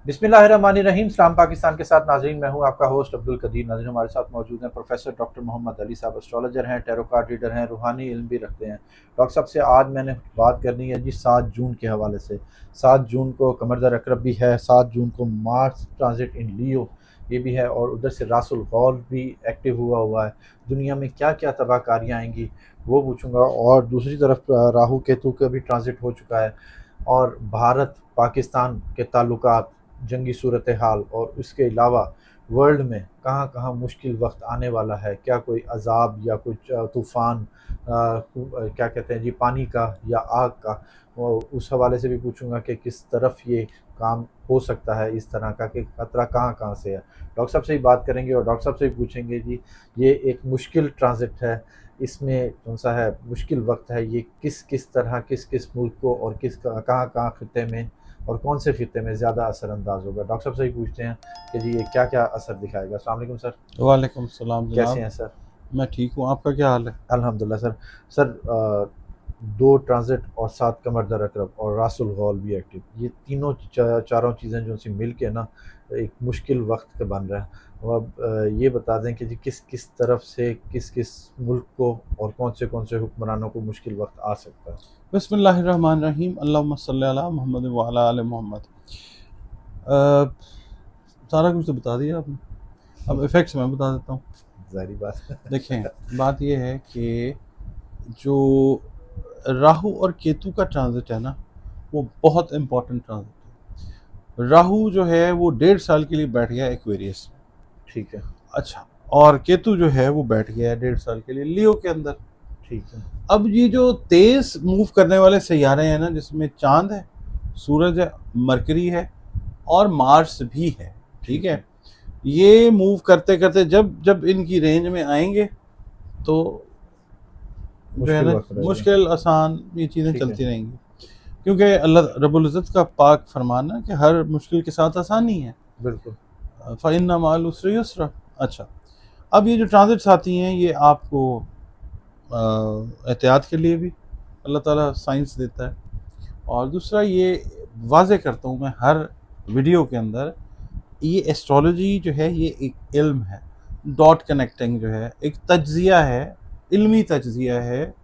बिस्मिल्लाहिर्रहमानिर्रहीम। इस्लाम पाकिस्तान के साथ नाज़रीन, मैं हूं आपका होस्ट अब्दुल कदीर। नाज़रीन, हमारे साथ मौजूद हैं प्रोफेसर डॉक्टर मोहम्मद अली साहब। एस्ट्रोलॉजर हैं, टैरो कार्ड रीडर हैं, रूहानी इल्म भी रखते हैं। डॉक्टर साहब से आज मैंने बात करनी है जी 7 जून के हवाले से। 7 जून को कमर अकरब भी है, 7 जून को मार्स ट्रांजिट इन लियो ये भी है, और उधर से रासुल गौल भी एक्टिव हुआ है। दुनिया में क्या क्या तबाहकारियाँ आएंगी वो पूछूंगा, और दूसरी तरफ राहु केतु का भी ट्रांजिट हो चुका है, और भारत पाकिस्तान के ताल्लुकात, जंगी सूरत हाल, और उसके अलावा वर्ल्ड में कहाँ कहाँ मुश्किल वक्त आने वाला है, क्या कोई अजाब या कुछ तूफ़ान, क्या कहते हैं जी, पानी का या आग का, वो उस हवाले से भी पूछूंगा कि किस तरफ ये काम हो सकता है, इस तरह का कि खतरा कहाँ कहाँ से है। डॉक्टर साहब से ही बात करेंगे और डॉक्टर साहब से भी पूछेंगे जी, ये एक मुश्किल ट्रांजिट है, इसमें कौन सा है मुश्किल वक्त है, ये किस किस तरह किस किस मुल्क को और किस कहाँ कहाँ खत्े में और कौन से खत्े में ज़्यादा असरअंदाज होगा। डॉक्टर साहब से ही पूछते हैं कि जी ये क्या क्या असर दिखाएगा। अस्सलाम वालेकुम सर। वालेकुम सलाम कैसे जनाब। हैं सर? मैं ठीक हूँ, आपका क्या हाल है? अल्हम्दुलिल्लाह सर। सर, 2 ट्रांज़िट और 7 कमर दर अकरब और रासुल गौल भी एक्टिव, ये तीनों चारों चीज़ें जो सी मिल के ना एक मुश्किल वक्त का बन रहा है। तो अब ये बता दें कि जी किस किस तरफ से किस किस मुल्क को और कौन से हुक्मरानों को मुश्किल वक्त आ सकता है। बिस्मिल्लाहिर्रहमानिर्रहीम, अल्लाहुम्मा सल्ली अला मोहम्मद व अला आले मोहम्मद। अ, सारा कुछ तो बता दिया आपने, अब इफ़ेक्ट्स मैं बता देता हूँ। ज़ाहिर बात। देखें, बात ये है कि जो राहु और केतु का ट्रांजिट है ना, वो बहुत इम्पोर्टेंट ट्रांजिट है। राहु जो है वो 1.5 साल के लिए बैठ गया एक्वेरियस में। ठीक है। अच्छा, और केतु जो है वो बैठ गया है 1.5 साल के लिए लियो के अंदर। ठीक है। अब ये जो तेज मूव करने वाले सैयारे हैं ना, जिसमें चांद है, सूरज है, मरकरी है और मार्स भी है, ठीक है। ये मूव करते करते जब जब इनकी रेंज में आएंगे तो जो है मुश्किल ना, वक्त रहेगा। मुश्किल आसान ये चीज़ें ठीक है। चलती रहेंगी, क्योंकि अल्लाह रब्बुल इज़्ज़त का पाक फरमान है कि हर मुश्किल के साथ आसानी है। बिल्कुल। फ़इन्ना मअल उसरि युस्रा। अच्छा, अब ये जो ट्रांजिट्स आती हैं ये आपको एहतियात के लिए भी अल्लाह ताला साइंस देता है, और दूसरा ये वाज़े करता हूँ मैं हर वीडियो के अंदर, ये एस्ट्रोलॉजी जो है ये एक इल्म है। डॉट कनेक्टिंग जो है एक तज्ज़िया है, इल्मी तज्ज़िया है।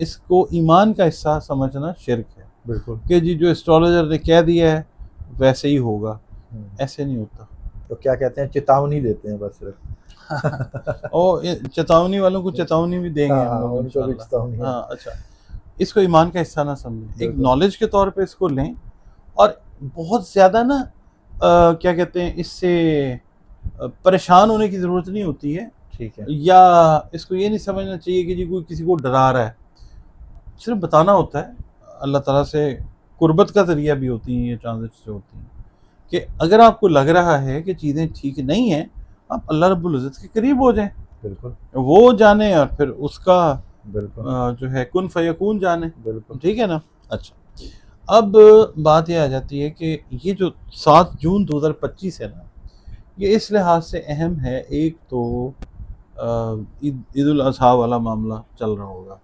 इसको ईमान का हिस्सा समझना शिर्क है बिल्कुल। कि जी जो एस्ट्रोलॉजर ने कह दिया है वैसे ही होगा, हम्म। ऐसे नहीं होता। तो क्या कहते हैं, चेतावनी देते हैं बस सिर्फ। और चेतावनी वालों को चेतावनी भी देंगे हाँ हम हाँ, लोग उनको भी चेतावनी इंशाल्लाह। है। हाँ, अच्छा, इसको ईमान का हिस्सा ना समझें, एक बिल्कुल। नॉलेज के तौर पे इसको लें, और बहुत ज़्यादा ना क्या कहते हैं, इससे परेशान होने की ज़रूरत नहीं होती है, ठीक है। या इसको ये नहीं समझना चाहिए कि जी कोई किसी को डरा रहा है। सिर्फ बताना होता है, अल्लाह ताला से कुर्बत का ज़रिया भी होती हैं ये ट्रांजिट्स जो होती हैं, कि अगर आपको लग रहा है कि चीज़ें ठीक नहीं हैं, आप अल्लाह रब्बुल इज़्ज़त के करीब हो जाएं, बिल्कुल। वो जाने और फिर उसका बिल्कुल। जो है कुन फयकून जाने। बिल्कुल। ठीक है ना? अच्छा, अब बात ये आ जाती है कि ये जो 7 जून 2025 है ना, ये इस लिहाज से अहम है। एक तो ईद उल अज़हा वाला मामला चल रहा होगा,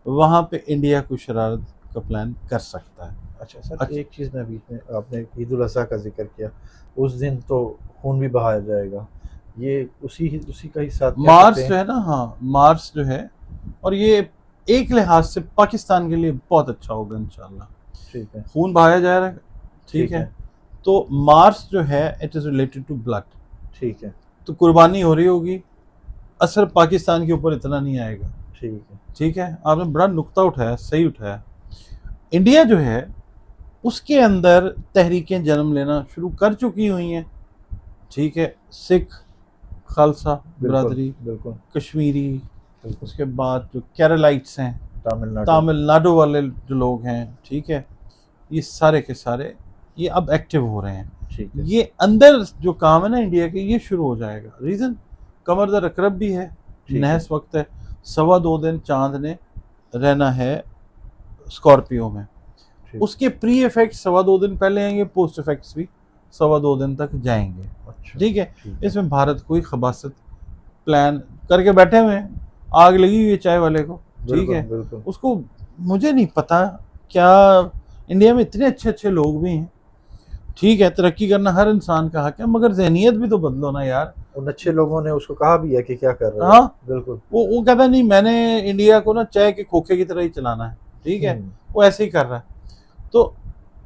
वहाँ पे इंडिया कुछ शरारत का प्लान कर सकता है। अच्छा सर, अच्छा, एक चीज़ मैं बीच में, आपने ईद उल अज़हा का जिक्र किया, उस दिन तो खून भी बहाया जाएगा, ये उसी का ही साथ कह सकते मार्स हैं। जो है ना, हाँ, मार्स जो है, और ये एक लिहाज से पाकिस्तान के लिए बहुत अच्छा होगा इंशाल्लाह। ठीक है। खून बहाया जा रहा है, ठीक ठीक है। है। तो मार्स जो है it is related to blood, ठीक है। तो कुर्बानी हो रही होगी, असर पाकिस्तान के ऊपर इतना नहीं आएगा। ठीक है। ठीक है, आपने बड़ा नुक्ता उठाया, सही उठाया। इंडिया जो है उसके अंदर तहरीकें जन्म लेना शुरू कर चुकी हुई हैं, ठीक है। सिख, खालसा बिल्कुल। बरदरी, बिल्कुल। कश्मीरी, बिल्कुल। उसके बाद जो केरलाइट्स हैं, तमिलनाडु। तमिलनाडु वाले जो लोग हैं, ठीक है, ये सारे के सारे ये अब एक्टिव हो रहे हैं। ठीक है। ये अंदर जो काम है ना इंडिया के, ये शुरू हो जाएगा। रीज़न, कमर दर अकरब भी है, ठीक है। नहस वक्त है, 2.25 दिन चांद ने रहना है स्कॉर्पियो में। ठीक। उसके प्री इफेक्ट्स 2.25 दिन पहले आएंगे, पोस्ट इफेक्ट्स भी 2.25 दिन तक जाएंगे। अच्छा। ठीक है, ठीक है। इसमें भारत कोई खबासत प्लान करके बैठे हुए हैं, आग लगी हुई है चाय वाले को, ठीक बिल्कुल। है। बिल्कुल। उसको मुझे नहीं पता क्या, इंडिया में इतने अच्छे अच्छे लोग भी हैं, ठीक है, तरक्की करना हर इंसान का हक है, मगर ज़हनियत भी तो बदलो ना यार। उन अच्छे लोगों ने उसको कहा भी है कि क्या कर रहे हो। हाँ, बिल्कुल। वो कहता नहीं मैंने इंडिया को ना चाय के खोखे की तरह ही चलाना है, ठीक है, वो ऐसे ही कर रहा है। तो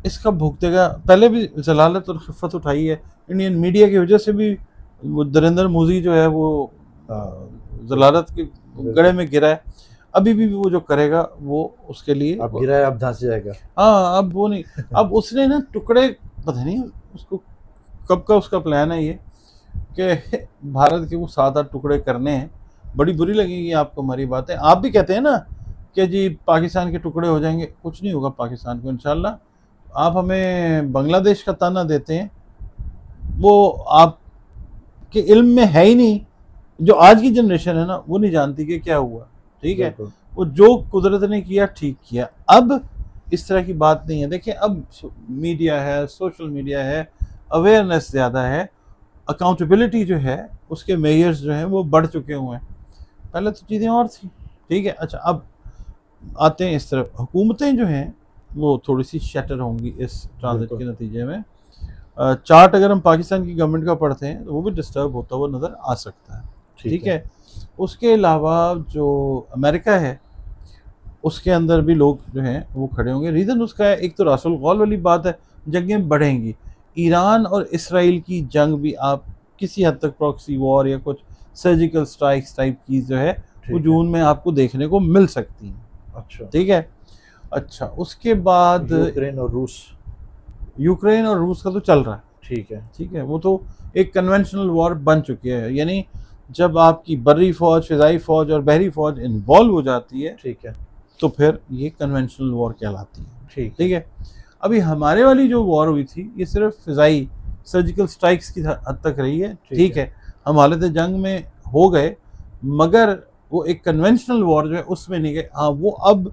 इसका भुगतेगा, पहले भी जलालत और खिफ़्फ़त उठाई है, इंडियन मीडिया की वजह से भी वो नरेंद्र मोदी जो है वो हाँ, जलालत के बिल्कुल। गड़े में गिरा है। अभी भी वो जो करेगा वो उसके लिए अब गिरा है, अब धंस जाएगा। हाँ, अब वो नहीं, अब उसने ना टुकड़े, पता नहीं उसको कब का उसका प्लान है ये, कि भारत के वो 7-8 टुकड़े करने हैं। बड़ी बुरी लगेगी आपको हमारी बातें। आप भी कहते हैं ना कि जी पाकिस्तान के टुकड़े हो जाएंगे, कुछ नहीं होगा पाकिस्तान को इंशाल्लाह। आप हमें बांग्लादेश का ताना देते हैं, वो आपके इल्म में है ही नहीं। जो आज की जनरेशन है ना वो नहीं जानती कि क्या हुआ, ठीक है। बिल्कुल। वो जो कुदरत ने किया ठीक किया। अब इस तरह की बात नहीं है। देखिए अब मीडिया है, सोशल मीडिया है, अवेयरनेस ज़्यादा है, अकाउंटेबिलिटी जो है उसके मेयर्स जो हैं वो बढ़ चुके हुए हैं। पहले तो चीज़ें और थी, ठीक है। अच्छा अब आते हैं इस तरफ, हुकूमतें जो हैं वो थोड़ी सी शटर होंगी इस ट्रांजिट बिल्कुल। के नतीजे में। चार्ट अगर हम पाकिस्तान की गवर्नमेंट का पढ़ते हैं तो वो भी डिस्टर्ब होता हुआ नज़र आ सकता है, ठीक है। उसके अलावा जो अमेरिका है उसके अंदर भी लोग जो हैं वो खड़े होंगे। रीज़न उसका है, एक तो रासुल गौल वाली बात है, जंगें बढ़ेंगी। ईरान और इसराइल की जंग भी आप किसी हद तक प्रॉक्सी वॉर या कुछ सर्जिकल स्ट्राइक्स टाइप की जो है वो जून में आपको देखने को मिल सकती है, अच्छा। ठीक है। अच्छा उसके बाद यूक्रेन और रूस का तो चल रहा है, ठीक है। ठीक है, वो तो एक कन्वेंशनल वॉर बन चुकी है। यानी जब आपकी बर्री फौज, फिजाई फौज और बहरी फौज इन्वॉल्व हो जाती है, ठीक है। तो फिर ये कन्वेंशनल वॉर कहलाती है, ठीक ठीक है। अभी हमारे वाली जो वॉर हुई थी ये सिर्फ फिजाई सर्जिकल स्ट्राइक्स की हद तक रही है, ठीक है। हम हालत जंग में हो गए, मगर वो एक कन्वेंशनल वॉर जो है उसमें नहीं गए। हाँ वो अब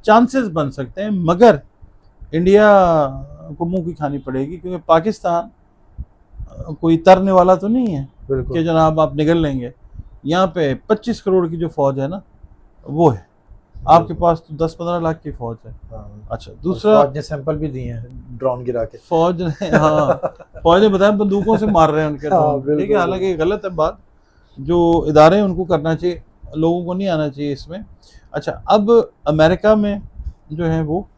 चांसेस बन सकते हैं, मगर इंडिया को मुंह की खानी पड़ेगी, क्योंकि पाकिस्तान कोई तरने वाला तो नहीं है कि जनाब आप निगल लेंगे। यहाँ पे 25 करोड़ की जो फौज है ना वो है, आपके पास तो 10-15 लाख की फौज है। हाँ। अच्छा दूसरा, फौज ने सैंपल भी दिए हैं ड्रोन गिरा के। फौज ने, हाँ फौज ने बताया बंदूकों से मार रहे हैं उनके ड्रोन, ठीक है। हालांकि गलत है बात, जो इदारे हैं उनको करना चाहिए, लोगों को नहीं आना चाहिए इसमें। अच्छा अब अमेरिका में जो है वो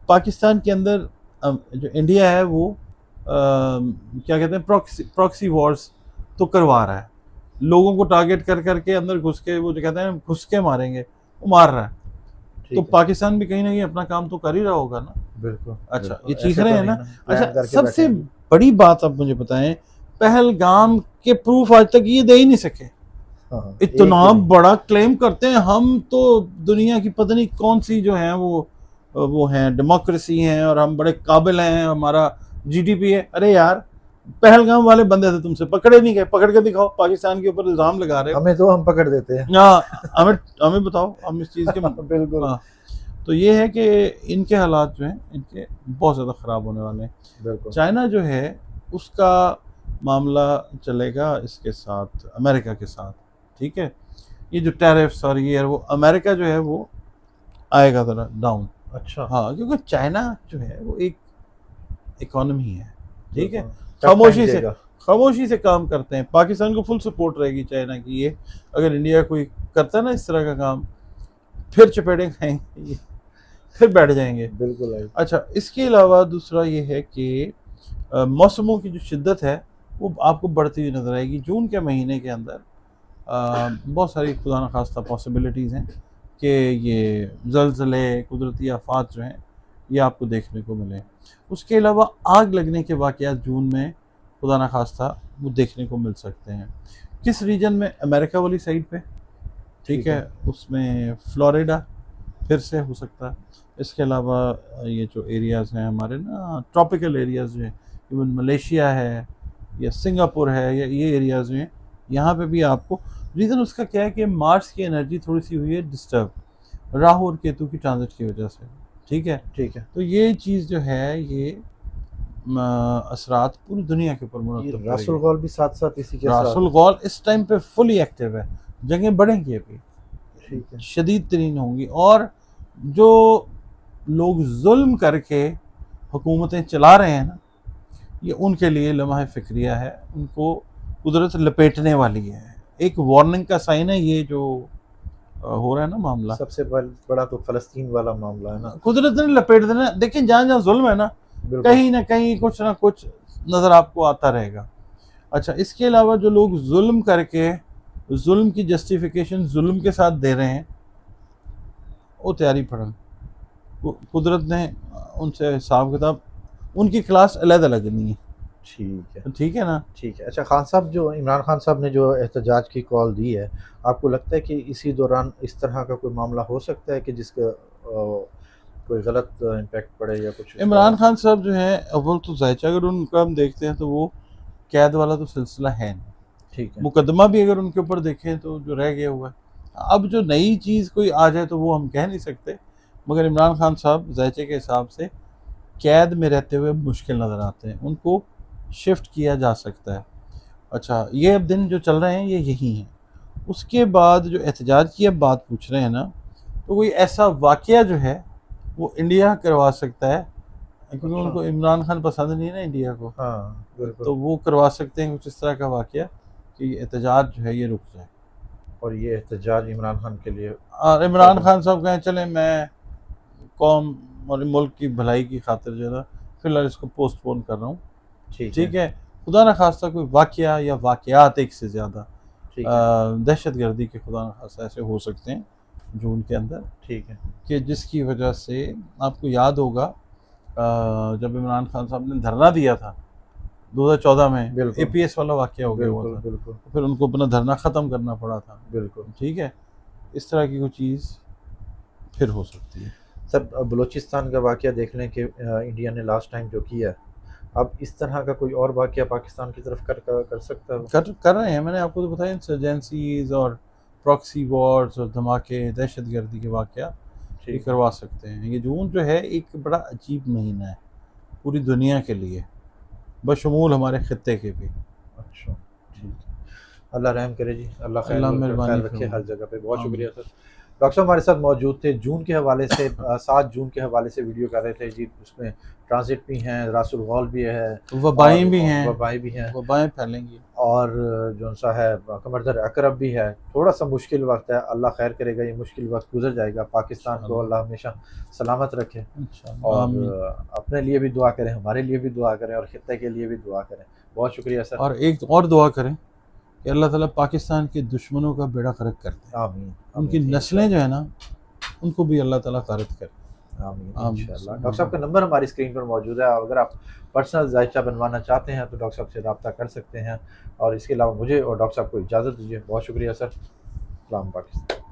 पाकिस्तान के अंदर जो इंडिया है वो क्या कहते हैं प्रॉक्सी वॉर्स तो करवा रहा है, लोगों को टारगेट कर करके अंदर घुस के, वो जो कहते हैं घुस के मारेंगे, वो मार रहा है। तो पाकिस्तान भी कहीं ना कहीं अपना काम तो कर ही रहा होगा ना। बिल्कुल। अच्छा ये चीख रहे हैं ना। अच्छा सबसे बैठे बड़ी बात आप मुझे बताएं, पहलगाम के प्रूफ आज तक ये दे ही नहीं सके। हाँ, इतना बड़ा क्लेम करते हैं हम तो दुनिया की पता नहीं कौन सी जो है वो हैं डेमोक्रेसी हैं और हम बड़े काबिल हैं, हमारा जीडीपी है। अरे यार पहलगाम वाले बंदे थे, तुमसे पकड़े नहीं गए, पकड़ के दिखाओ। पाकिस्तान के ऊपर इल्जाम लगा रहे हो, हमें तो हम पकड़ देते हैं। हमें बताओ हम इस चीज़ के बिल्कुल। हाँ, तो ये है कि इनके हालात जो हैं इनके बहुत ज़्यादा ख़राब होने वाले हैं। बिल्कुल। चाइना जो है उसका मामला चलेगा इसके साथ, अमेरिका के साथ, ठीक है। ये जो टैरिफ्स और ये वो अमेरिका जो है वो आएगा ज़रा डाउन। अच्छा। हाँ क्योंकि चाइना जो है वो एक इकोनॉमी है, ठीक है, खामोशी से काम करते हैं। पाकिस्तान को फुल सपोर्ट रहेगी चाइना की। ये अगर इंडिया कोई करता है ना इस तरह का काम, फिर चपेटें खाएंगे, फिर बैठ जाएंगे। बिल्कुल। अच्छा इसके अलावा दूसरा ये है कि मौसमों की जो शिद्दत है वो आपको बढ़ती हुई नजर आएगी। जून के महीने के अंदर बहुत सारी खुदा न खास्ता पॉसिबिलिटीज़ हैं कि ये ज़लज़ले, कुदरती आफात जो हैं ये आपको देखने को मिले। उसके अलावा आग लगने के वाक़यात जून में खुदा न खास्ता वो देखने को मिल सकते हैं। किस रीजन में? अमेरिका वाली साइड पे, ठीक है, उसमें फ्लोरिडा फिर से हो सकता है। इसके अलावा ये जो एरियाज़ हैं हमारे ना ट्रॉपिकल एरियाज़ जो हैं, इवन मलेशिया है या सिंगापुर है या ये एरियाज़ में, यहाँ पे भी आपको रीज़न उसका क्या है कि मार्स की एनर्जी थोड़ी सी हुई है डिस्टर्ब, राहु और केतु की ट्रांजिट की वजह से, ठीक है। तो ये चीज़ जो है ये असरात पूरी दुनिया के ऊपर मुरतब। रासुल गौल भी साथ साथ इसी के रासुल गौल इस टाइम पे फुली एक्टिव है, जंगें बढ़ेंगी अभी, ठीक है, शदीद तरीन होंगी। और जो लोग जुल्म करके हुकूमतें चला रहे हैं ना, ये उनके लिए लम्हा फ़िक्रिया है, उनको कुदरत लपेटने वाली है। एक वार्निंग का साइन है ये जो हो रहा है ना मामला। सबसे बड़ा तो फ़लस्तीन वाला मामला है ना। कुदरत ने लपेट देना। देखिए जहाँ जहाँ जुल्म है ना, कहीं ना कहीं कुछ ना कुछ नज़र आपको आता रहेगा। अच्छा, इसके अलावा जो लोग जुल्म करके जुल्म की जस्टिफिकेशन जुल्म के साथ दे रहे हैं, वो तैयारी पड़न। कुदरत ने उनसे हिसाब किताब, उनकी क्लास अलग लगनी है। ठीक है, ठीक है ना। ठीक है। अच्छा खान साहब, जो इमरान खान साहब ने जो एहतजाज की कॉल दी है, आपको लगता है कि इसी दौरान इस तरह का कोई मामला हो सकता है कि जिसका कोई गलत इम्पैक्ट पड़े या कुछ इस इमरान तरह? खान साहब जो है, अव्वल तो ज़ायचा अगर उनका हम देखते हैं तो वो कैद वाला तो सिलसिला है नहीं। ठीक है, मुकदमा भी अगर उनके ऊपर देखें तो जो रह गया हुआ है, अब जो नई चीज़ कोई आ जाए तो वो हम कह नहीं सकते, मगर इमरान खान साहब ज़ायचे के हिसाब से कैद में रहते हुए मुश्किल नज़र आते हैं, उनको शिफ्ट किया जा सकता है। अच्छा, ये अब दिन जो चल रहे हैं ये यही हैं। उसके बाद जो एहतजाज की अब बात पूछ रहे हैं ना, तो कोई ऐसा वाक़या जो है वो इंडिया करवा सकता है, क्योंकि अच्छा, उनको इमरान खान पसंद नहीं है ना इंडिया को, हाँ, बिल्कुल। तो वो करवा सकते हैं कुछ इस तरह का वाक़या कि एहतजाज जो है ये रुक जाए और ये एहतजाज इमरान खान के लिए और इमरान खान साहब कहें चलें मैं कौम और मुल्क की भलाई की खातिर जो है ना फ़िलहाल इसको पोस्टपोन कर रहा हूँ। ठीक है, ठीक है, खुदा न खास्ता कोई वाक़या या वाक़यात एक से ज़्यादा ठीक है, दहशतगर्दी के खुदा न खास्ता ऐसे हो सकते हैं जून के अंदर, ठीक है। कि जिसकी वजह से आपको याद होगा जब इमरान खान साहब ने धरना दिया था 2014 में, बिल्कुल, एपीएस वाला वाक़या हो गया हुआ बिल्कुल, था, बिल्कुल, फिर उनको अपना धरना ख़त्म करना पड़ा था। बिल्कुल। ठीक है, इस तरह की कोई चीज़ फिर हो सकती है। सर, बलूचिस्तान का वाक़या देख लें कि इंडिया ने लास्ट टाइम जो किया, अब इस तरह का कोई और वाक़या पाकिस्तान की तरफ कर सकता है वो? कर रहे हैं, मैंने आपको तो बताया इंसर्जेंसीज़ और प्रॉक्सी वॉर्स और धमाके, दहशतगर्दी के वाक़या ये ठीक है, करवा सकते हैं। ये जून जो है एक बड़ा अजीब महीना है पूरी दुनिया के लिए, बशमूल हमारे ख़ित्ते के भी। अच्छा, ठीक है। अल्लाह रहम करे जी, अल्लाह अल्लाह खैर मेहरबानी खैर रखे हर फरमाए। जगह पे। बहुत आमीन। शुक्रिया सर। डॉक्टर साहब हमारे साथ मौजूद थे, जून के हवाले से 7 जून के हवाले से वीडियो कर रहे थे जी। उसमें ट्रांज़िट भी हैं, रासुल गौल भी है वबाएँ और भी हैं, वबाएँ भी हैं वबाएँ फैलेंगी। और जौन-सा है कमरदर अकरब भी है। थोड़ा-सा मुश्किल वक़्त है, अल्लाह खैर करेगा, ये मुश्किल वक़्त गुज़र जाएगा। पाकिस्तान को इंशाअल्लाह, अल्लाह हमेशा सलामत रखे इंशाअल्लाह, और आमीन। अपने लिए भी दुआ करें, हमारे लिए भी दुआ करें और खित्ते के लिए भी दुआ करें। बहुत शुक्रिया सर। और एक और दुआ करें कि अल्लाह ताला पाकिस्तान के दुश्मनों का बेड़ा गर्क कर दे। आमीन, उनकी आमीन, नस्लें जो इंशाअल्लाह। है ना, उनको भी अल्लाह ताला ग़ारत करे। आमीन, आमीन, इंशाअल्लाह। डॉक्टर सुभान साहब का अल्लाह। नंबर हमारी स्क्रीन पर मौजूद है। अगर आप पर्सनल जायचा बनवाना चाहते हैं तो डॉक्टर साहब से रब्ता कर सकते हैं और इसके अलावा मुझे और डॉक्टर साहब को इजाज़त दीजिए। बहुत शुक्रिया सर। सलाम पाकिस्तान।